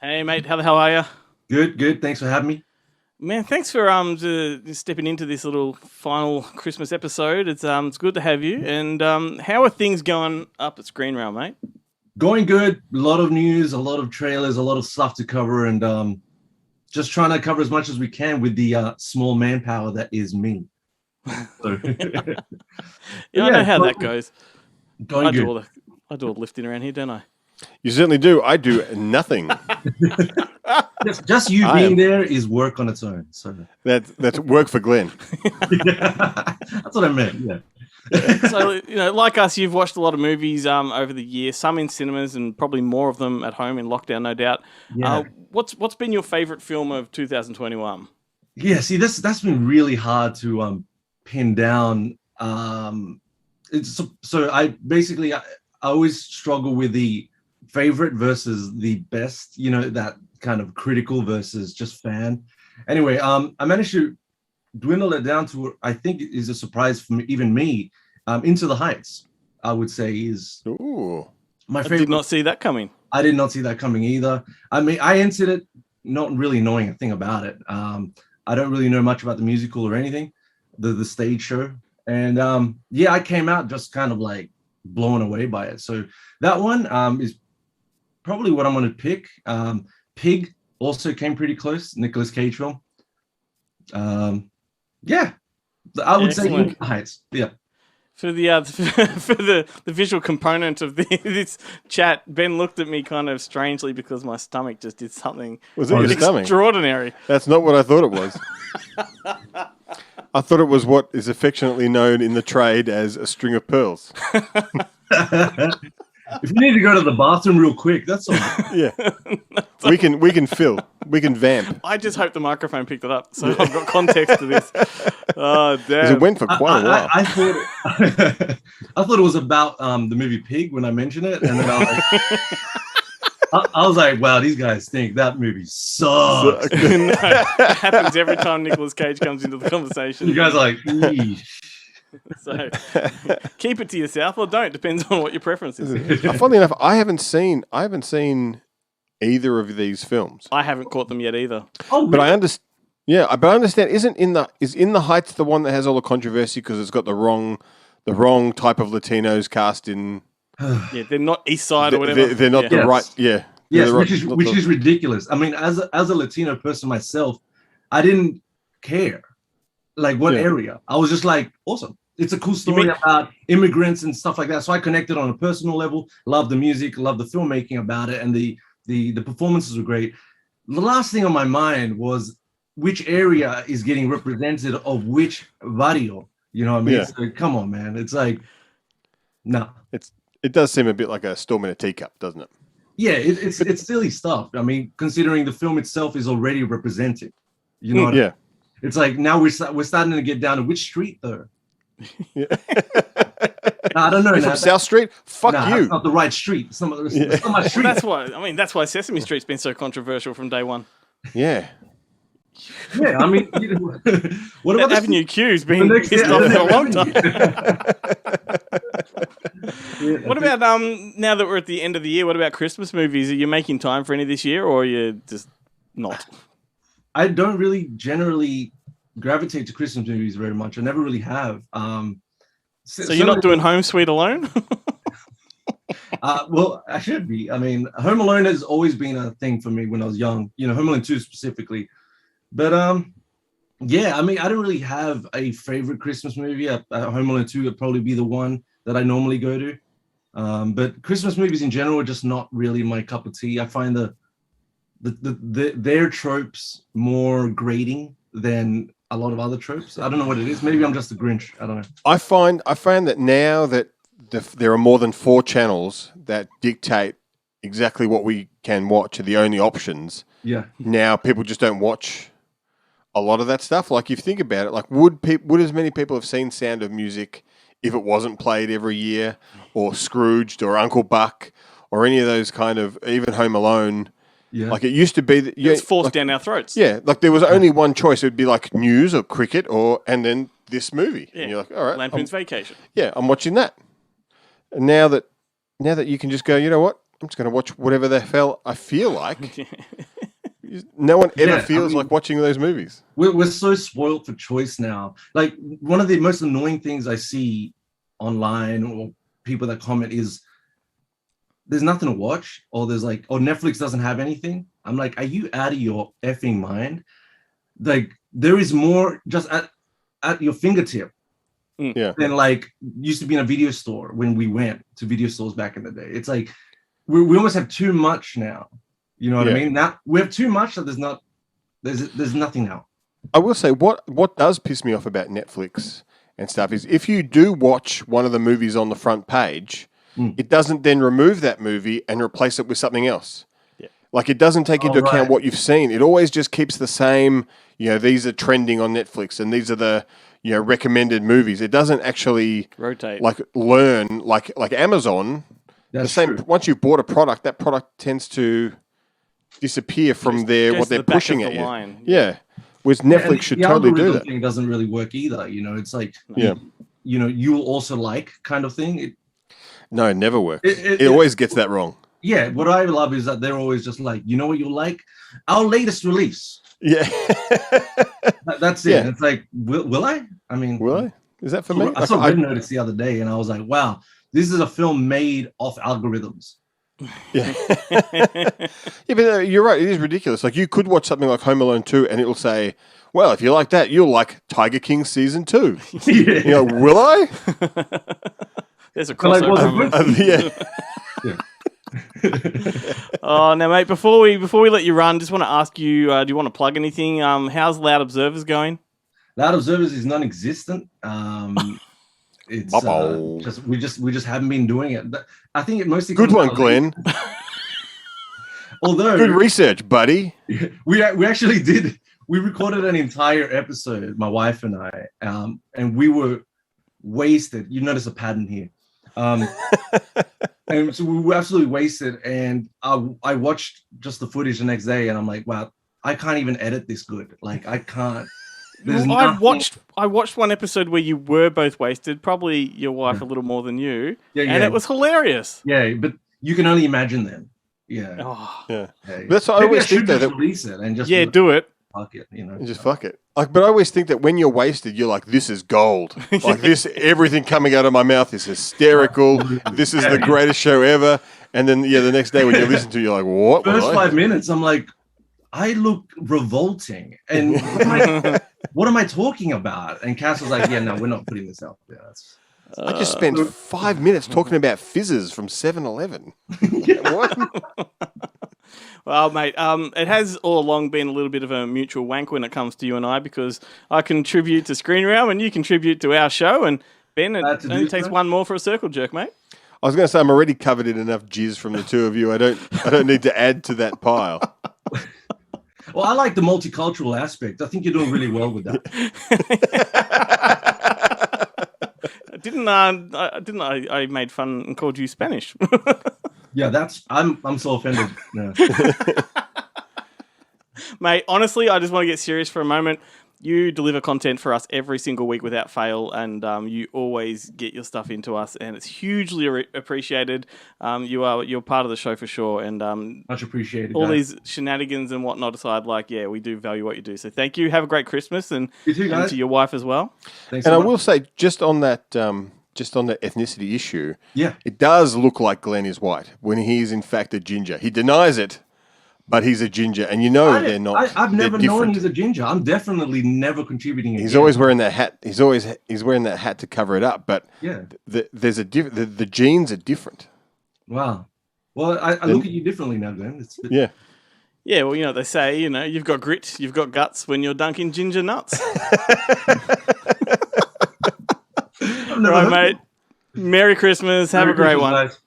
Hey mate, how the hell are you? Good, good. Thanks for having me. Man, thanks for stepping into this little final Christmas episode. It's good to have you. And how are things going up at Screen Rail, mate? Going good. A lot of news, a lot of trailers, a lot of stuff to cover, and just trying to cover as much as we can with the small manpower that is me. So, Yeah, I know how that goes. going I do good. all the I do all the lifting around here, don't I? You certainly do. I do nothing. Just you being there is work on its own. So That's work for Glenn. that's what I meant. Yeah. So like us, you've watched a lot of movies over the year, some in cinemas and probably more of them at home in lockdown, no doubt. Yeah. What's been your favourite film of 2021? Yeah. See, that's been really hard to pin down. So I basically I always struggle with the favorite versus the best. That kind of critical versus just fan. Anyway, I managed to dwindle it down to what I think is a surprise for even me. Into the Heights, I would say, is Ooh. my I favorite. did not see that coming. I did not see that coming either. I mean, I entered it not really knowing a thing about it. I don't really know much about the musical or anything, the stage show, and yeah, I came out just kind of like blown away by it. So that one is probably what I'm going to pick. Pig also came pretty close. Nicolas Cage film. Yeah, I would say Excellent. Into the Heights. Yeah. For the for the visual component of this chat, Ben looked at me kind of strangely because my stomach just did something Was it your stomach? extraordinary. That's not what I thought it was. I thought it was what is affectionately known in the trade as a string of pearls. If you need to go to the bathroom real quick, that's all. Yeah. We can fill. We can vamp. I just hope the microphone picked it up, so I've got context to this. Oh 'Cause damn! it went for quite a while. I thought I thought it was about the movie Pig when I mentioned it, and then I was like, wow, these guys think that movie sucks. No, it happens every time Nicolas Cage comes into the conversation. You guys are like, "Eesh." So keep it to yourself or don't. Depends on what your preference is. Funnily enough, I haven't seen either of these films. I haven't caught them yet either. Oh, But I really? understand. Yeah, but I understand. Is In the Heights the one that has all the controversy because it's got the wrong type of Latinos cast in? Yeah, they're not East Side or whatever. They're not the Yes. right. Yeah. Yes, They're the which right- is not which the- is ridiculous. I mean, as a Latino person myself, I didn't care like what Yeah. area. I was just like, awesome. It's a cool story mean- about immigrants and stuff like that. So I connected on a personal level. Love the music, love the filmmaking about it, and the performances were great. The last thing on my mind was which area is getting represented of which barrio. You know what I mean? Yeah. It's like, come on, man. It's like, no. It does seem a bit like a storm in a teacup, doesn't it? Yeah, it's silly stuff. I mean, considering the film itself is already represented. You know what I mean? Yeah. It's like now we're starting to get down to which street though. Yeah. I don't know. You're from South Street? Fuck Nah, you. that's not the right street. It's not my street. That's why Sesame Street's been so controversial from day one. Yeah. Yeah, I mean, what about Avenue Q's been the next pissed off for a long time. Yeah, What about now that we're at the end of the year? What about Christmas movies? Are you making time for any this year, or are you just not? I don't really generally gravitate to Christmas movies very much. I never really have. So you're not doing Home Sweet Alone? Well, I should be. I mean, Home Alone has always been a thing for me when I was young. Home Alone 2 specifically. But yeah, I mean, I don't really have a favorite Christmas movie. Home Alone 2 would probably be the one that I normally go to. But Christmas movies in general are just not really my cup of tea. I find their tropes more grating than a lot of other tropes. I don't know what it is. Maybe I'm just a Grinch. I don't know. I find that now that there are more than 4 channels that dictate exactly what we can watch are the only options. Yeah. Now people just don't watch a lot of that stuff. Like if you think about it, like would as many people have seen Sound of Music if it wasn't played every year, or Scrooged, or Uncle Buck, or any of those kind of, even Home Alone? Yeah. Like it used to be that It's forced like, down our throats. Yeah, like there was only one choice. It would be like news or cricket, and then this movie. Yeah. And you're like, all right, Lampoon's Vacation. I'm watching that. And now that you can just go, you know what? I'm just going to watch whatever the hell I feel like. No one ever feels like watching those movies. We're so spoiled for choice now. Like, one of the most annoying things I see online or people that comment is there's nothing to watch, or there's like, oh, Netflix doesn't have anything. I'm like, are you out of your effing mind? Like, there is more just at your fingertip. Yeah. Than like used to be in a video store when we went to video stores back in the day. It's like we almost have too much now. You know what I mean? Now we have too much that there's nothing now. I will say what does piss me off about Netflix and stuff is if you do watch one of the movies on the front page, it doesn't then remove that movie and replace it with something else. Yeah. Like, it doesn't take into account what you've seen. It always just keeps the same, these are trending on Netflix and these are the, recommended movies. It doesn't actually rotate, like learn like Amazon. That's the same. True. Once you've bought a product, that product tends to disappear from what they're pushing at you. Line. Yeah. Whereas Netflix should totally do that. Thing doesn't really work either. It's like, you will also like kind of thing. No, it never works. It always gets that wrong. Yeah. What I love is that they're always just like, you know what you'll like? Our latest release. Yeah. That's it. Yeah. It's like, will I? I mean, will I? Is that for me? I saw Red Notice the other day and I was like, wow, this is a film made off algorithms. Yeah. Yeah, but you're right. It is ridiculous. Like, you could watch something like Home Alone 2 and it will say, well, if you like that, you'll like Tiger King Season 2. Yeah. Will I? There's a crossover. Yeah. Oh, now, mate, before we let you run, just want to ask you, do you want to plug anything? How's Loud Observers going? Loud Observers is non-existent. It's we just haven't been doing it. I think it mostly good one, Glenn. Although good research, buddy. We actually did. We recorded an entire episode, my wife and I, and we were wasted. You notice a pattern here. And so we were absolutely wasted. And I watched just the footage the next day, and I'm like, wow, I can't even edit this good. Like, I can't. I watched one episode where you were both wasted, probably your wife a little more than you, and it was hilarious. Yeah, but you can only imagine them. Yeah. Oh. Yeah. That's what I always think that release it and just do it. Fuck it, Just fuck it. Like, but I always think that when you're wasted, you're like, this is gold. Like, this, everything coming out of my mouth is hysterical. This is the greatest show ever. And then, the next day when you listen to it, you're like, what? First 5 minutes, I'm like, I look revolting. And what am I talking about? And Cass was like, yeah, no, we're not putting this out there. I just spent 5 minutes talking about fizzes from 7-Eleven. What? Well, mate, it has all along been a little bit of a mutual wank when it comes to you and I, because I contribute to Screen Realm and you contribute to our show. And Ben, it only takes one more for a circle jerk, mate. I was going to say, I'm already covered in enough jizz from the two of you. I don't need to add to that pile. Well, I like the multicultural aspect. I think you're doing really well with that. Didn't I made fun and called you Spanish? Yeah, I'm so offended. Yeah. Mate, honestly, I just want to get serious for a moment. You deliver content for us every single week without fail, and you always get your stuff into us, and it's hugely appreciated. You're part of the show for sure, and much appreciated. All these shenanigans and whatnot aside, we do value what you do. So thank you. Have a great Christmas, and you too, guys. And to your wife as well. Thanks. And I will say, just on that ethnicity issue, yeah, it does look like Glenn is white when he is in fact a ginger. He denies it. But he's a ginger, and they're not. I've never known he's a ginger. I'm definitely never contributing. He's always wearing that hat. He's wearing that hat to cover it up. But yeah, there's the genes are different. Wow. Well, I look at you differently now, Glenn. Yeah. Yeah. Well, they say you've got grit, you've got guts when you're dunking ginger nuts. All right, mate. Merry Christmas. Have a great one. Guys.